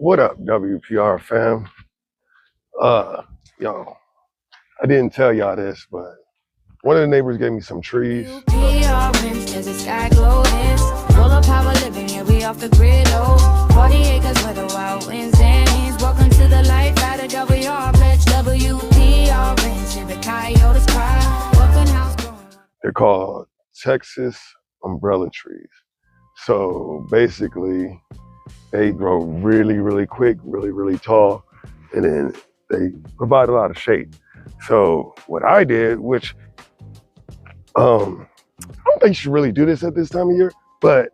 What up, WPR fam? Yo, I didn't tell y'all this, but one of the neighbors gave me some trees. WPR Ranch, there's a sky glowing. Full of power living, yeah, we off the grid, oh. 40 acres where the wild winds dance. Welcome to the life out of WPR Ranch. WPR Ranch, and the coyotes cry. Working house growing. They're called Texas umbrella trees. So basically, they grow really quick, really tall, and then they provide a lot of shade. So what I did, which I don't think you should really do this at this time of year, but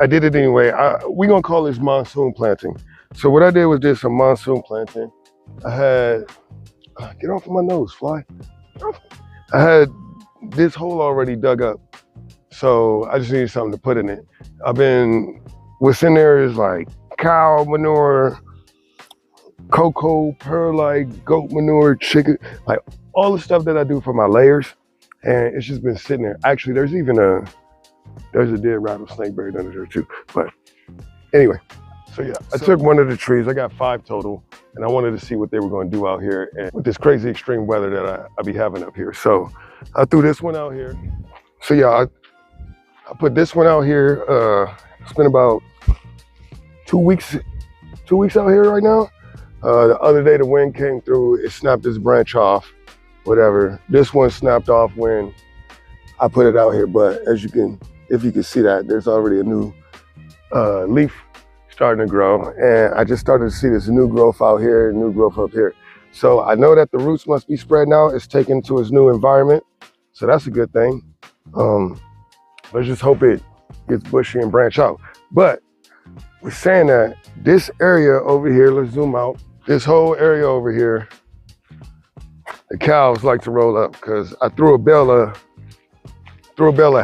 I did it anyway. We're gonna call this monsoon planting. So what I did was did some monsoon planting. I had, get off of my nose, fly. I had this hole already dug up. So I just needed something to put in it. What's in there is like cow manure, cocoa, perlite, goat manure, chicken, like all the stuff that I do for my layers. And it's just been sitting there. Actually, there's a dead rattlesnake buried under there too. But anyway, so yeah, I took one of the trees. I got 5 total, and I wanted to see what they were going to do out here and with this crazy extreme weather that I be having up here. So I threw this one out here. So yeah, I put this one out here. It's been about 2 weeks out here right now. The other day the wind came through, it snapped this branch off, whatever. This one snapped off when I put it out here, but if you can see that, there's already a new leaf starting to grow. And I just started to see this new growth out here, new growth up here. So I know that the roots must be spreading out. It's taken to its new environment. So that's a good thing. Let's just hope it gets bushy and branch out. But we're saying that this area over here, let's zoom out. This whole area over here, the cows like to roll up because I threw a bale of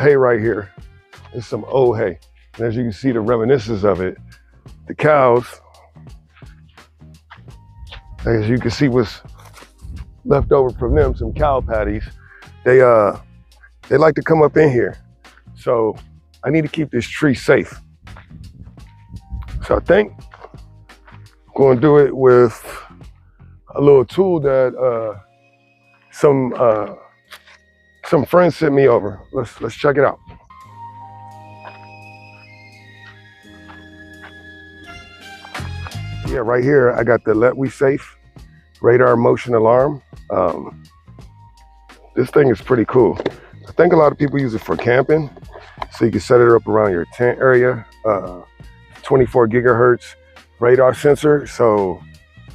hay right here. It's some old hay. And as you can see the reminiscence of it, the cows, as you can see what's left over from them, some cow patties, they like to come up in here. So I need to keep this tree safe. So I think I'm going to do it with a little tool that some friends sent me over. Let's check it out. Yeah, right here I got the LETWESAF radar motion alarm. This thing is pretty cool. I think a lot of people use it for camping, so you can set it up around your tent area. 24 gigahertz radar sensor, so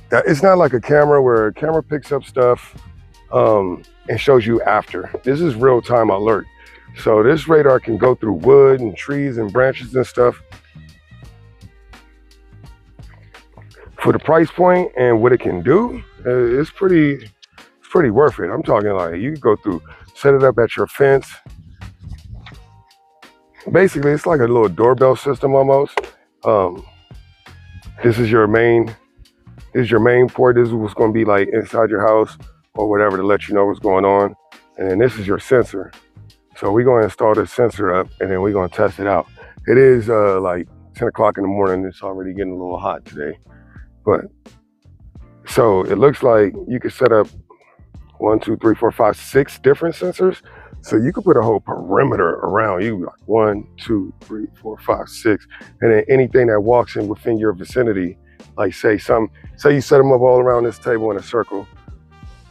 that it's not like a camera where a camera picks up stuff and shows you after. This is real-time alert. So this radar can go through wood and trees and branches and stuff. For the price point and what it can do, it's pretty worth it. I'm talking like you can go through, set it up at your fence. Basically, it's like a little doorbell system almost. This is your main port. This is what's going to be like inside your house or whatever to let you know what's going on. And then this is your sensor. So we're going to install this sensor up and then we're going to test it out. It is like 10 o'clock in the morning. It's already getting a little hot today. But so it looks like you could set up 1, 2, 3, 4, 5, 6 different sensors. So you could put a whole perimeter around you, like 1, 2, 3, 4, 5, 6, and then anything that walks in within your vicinity, like say you set them up all around this table in a circle.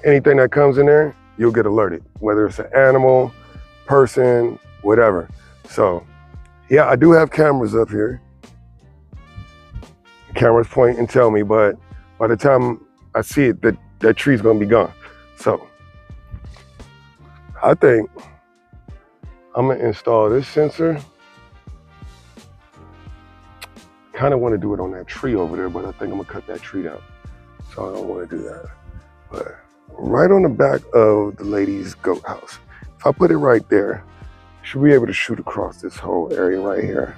Anything that comes in there, you'll get alerted, whether it's an animal, person, whatever. So yeah, I do have cameras up here. Cameras point and tell me, but by the time I see it, that tree's gonna be gone. So I think I'm gonna install this sensor. Kind of want to do it on that tree over there, but I think I'm gonna cut that tree down. So I don't want to do that. But right on the back of the lady's goat house, if I put it right there, should be able to shoot across this whole area right here.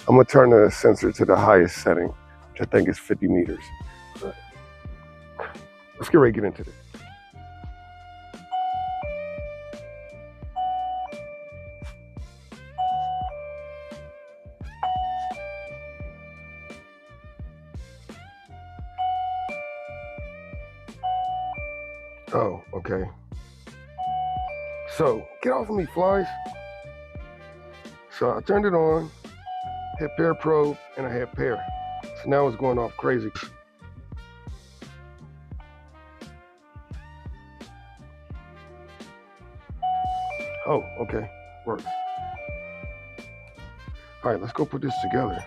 I'm gonna turn the sensor to the highest setting, which I think is 50 meters. But let's get ready to get into this. Oh, okay. So, get off of me, flies. So I turned it on, hit pair probe, and I hit pair. So now it's going off crazy. Oh, okay, works. All right, let's go put this together.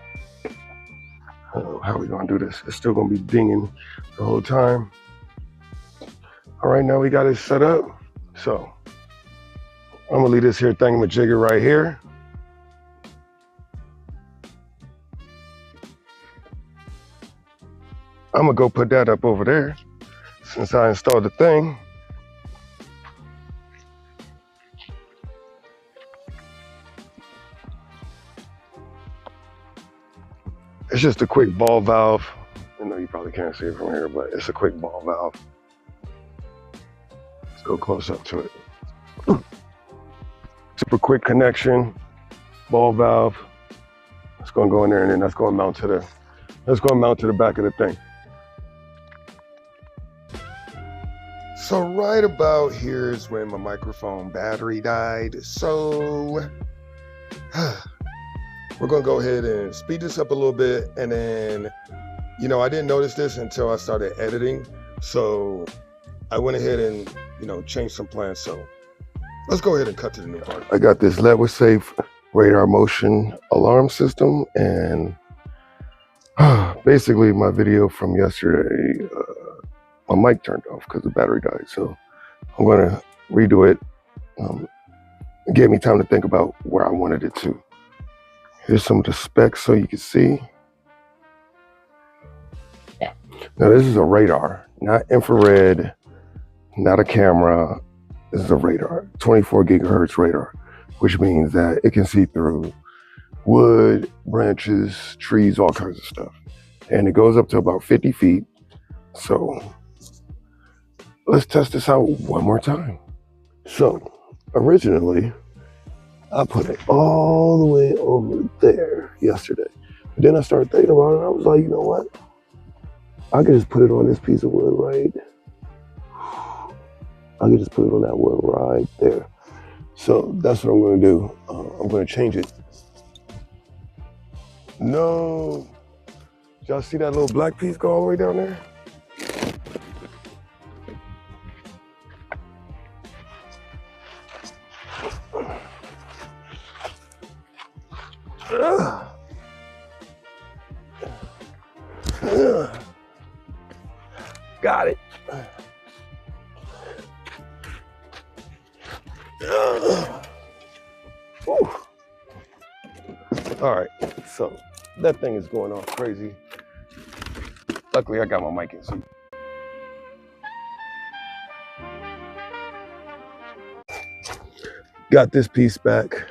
How are we gonna do this? It's still gonna be dinging the whole time. All right, now we got it set up. So I'm gonna leave this here thingamajigger right here. I'm gonna go put that up over there since I installed the thing. It's just a quick ball valve. I know you probably can't see it from here, but it's a quick ball valve. Let's go close up to it. Super quick connection, ball valve. It's gonna go in there and then that's gonna mount to the back of the thing. So right about here is when my microphone battery died. So we're gonna go ahead and speed this up a little bit, and then, you know, I didn't notice this until I started editing. So I went ahead and, you know, changed some plans. So let's go ahead and cut to the new part. I got this LETWESAF radar motion alarm system, and basically my video from yesterday, my mic turned off because the battery died. So I'm gonna redo it. It gave me time to think about where I wanted it to. Here's some of the specs so you can see. Now this is a radar, not infrared, not a camera. This is a radar, 24 gigahertz radar, which means that it can see through wood, branches, trees, all kinds of stuff. And it goes up to about 50 feet. So let's test this out one more time. So originally, I put it all the way over there yesterday. But then I started thinking about it, and I was like, you know what? I could just put it on this piece of wood right. I could just put it on that wood right there. So that's what I'm gonna do. I'm gonna change it. No. Did y'all see that little black piece go all the way down there? Got it. All right, so that thing is going off crazy. Luckily, I got my mic in, so. Got this piece back.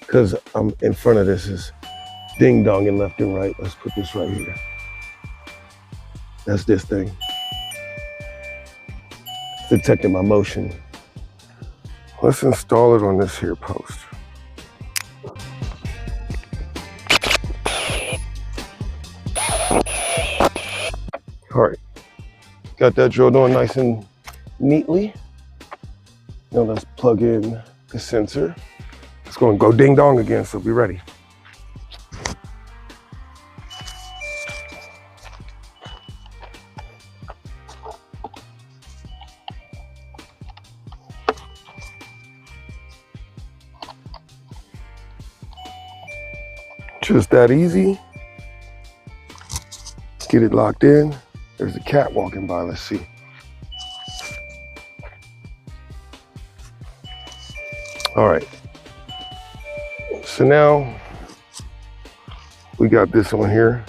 Because I'm in front of this is ding-donging left and right. Let's put this right here. That's this thing. It's detecting my motion. Let's install it on this here post. All right, got that drilled on nice and neatly. Now let's plug in the sensor. It's gonna go ding dong again, so be ready. Just that easy. Get it locked in. There's a cat walking by, let's see. All right. So now we got this on here,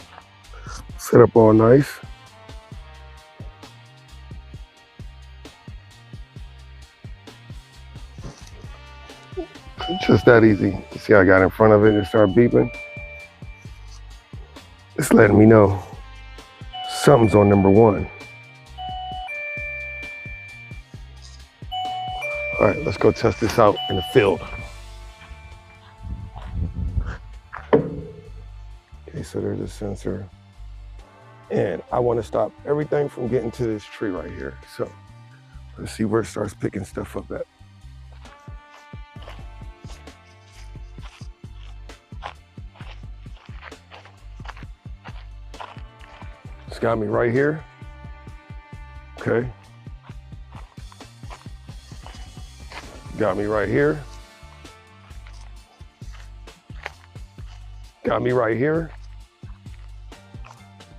set up all nice. It's just that easy. You see, I got in front of it and it started beeping. It's letting me know something's on number one. All right, let's go test this out in the field. Okay, so there's a sensor. And I want to stop everything from getting to this tree right here. So let's see where it starts picking stuff up at. It's got me right here. Okay. Got me right here. Got me right here.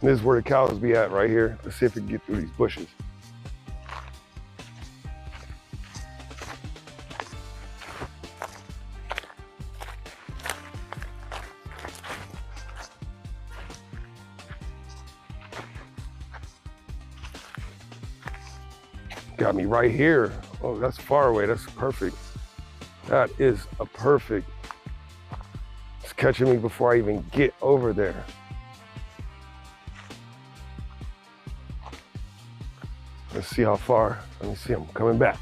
And this is where the cows be at right here. Let's see if we can get through these bushes. Got me right here. Oh, that's far away. That's perfect. That is a perfect. It's catching me before I even get over there. Let's see how far. Let me see. I'm coming back.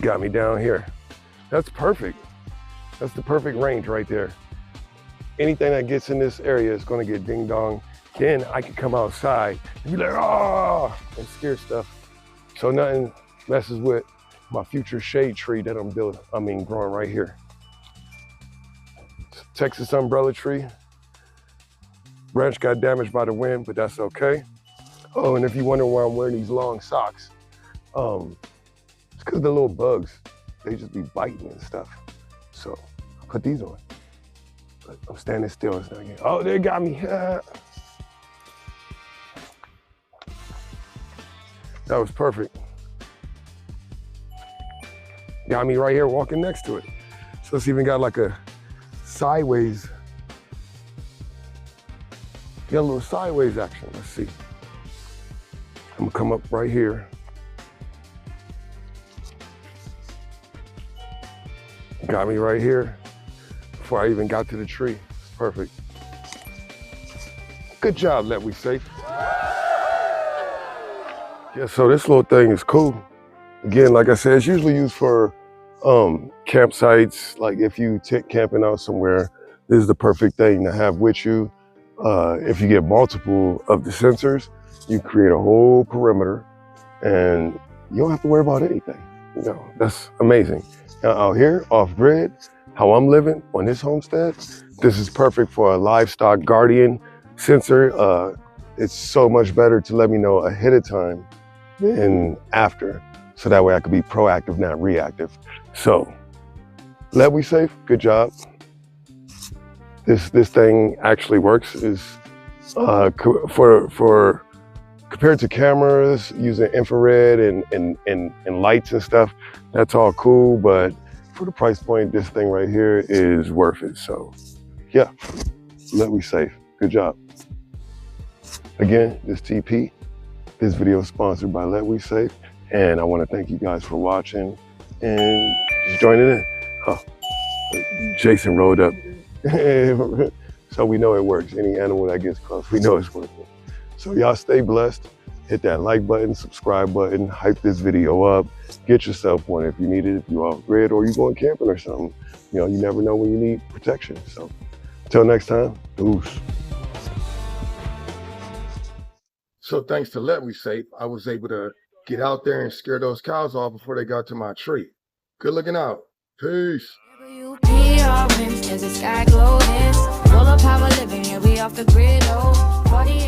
Got me down here. That's perfect. That's the perfect range right there. Anything that gets in this area is going to get ding dong. Then I can come outside and be like, oh, and scare stuff. So nothing messes with my future shade tree that I'm growing right here. Texas umbrella tree. Branch got damaged by the wind, but that's okay. Oh, and if you wonder why I'm wearing these long socks, it's because the little bugs, they just be biting and stuff. So I put these on. But I'm standing still. It's not getting, oh, they got me. That was perfect. Got me right here walking next to it. So it's even got like a sideways, got a little sideways action. Let's see. I'm gonna come up right here. Got me right here before I even got to the tree. It's perfect. Good job, LETWESAF. Yeah, so this little thing is cool. Again, like I said, it's usually used for campsites. Like if you take camping out somewhere, this is the perfect thing to have with you. If you get multiple of the sensors, you create a whole perimeter and you don't have to worry about anything. You know, that's amazing. Now out here, off grid, how I'm living on this homestead, this is perfect for a livestock guardian sensor. It's so much better to let me know ahead of time than after. So that way I could be proactive, not reactive. So, LETWESAF, good job. This thing actually works. Is for compared to cameras using infrared and lights and stuff. That's all cool, but for the price point, this thing right here is worth it. So, yeah, LETWESAF, good job. Again, this TP. This video is sponsored by LETWESAF. And I want to thank you guys for watching and just joining in. Oh, Jason rolled up. So we know it works. Any animal that gets close, we know it's working. So y'all stay blessed. Hit that like button, subscribe button, hype this video up. Get yourself one if you need it, if you're off grid or you're going camping or something. You know, you never know when you need protection. So until next time, deuce. So thanks to LETWESAF, I was able to get out there and scare those cows off before they got to my tree. Good looking out. Peace. WPR Ranch, there's a sky glowing. Full of power living, yeah, we off the grid, oh. 48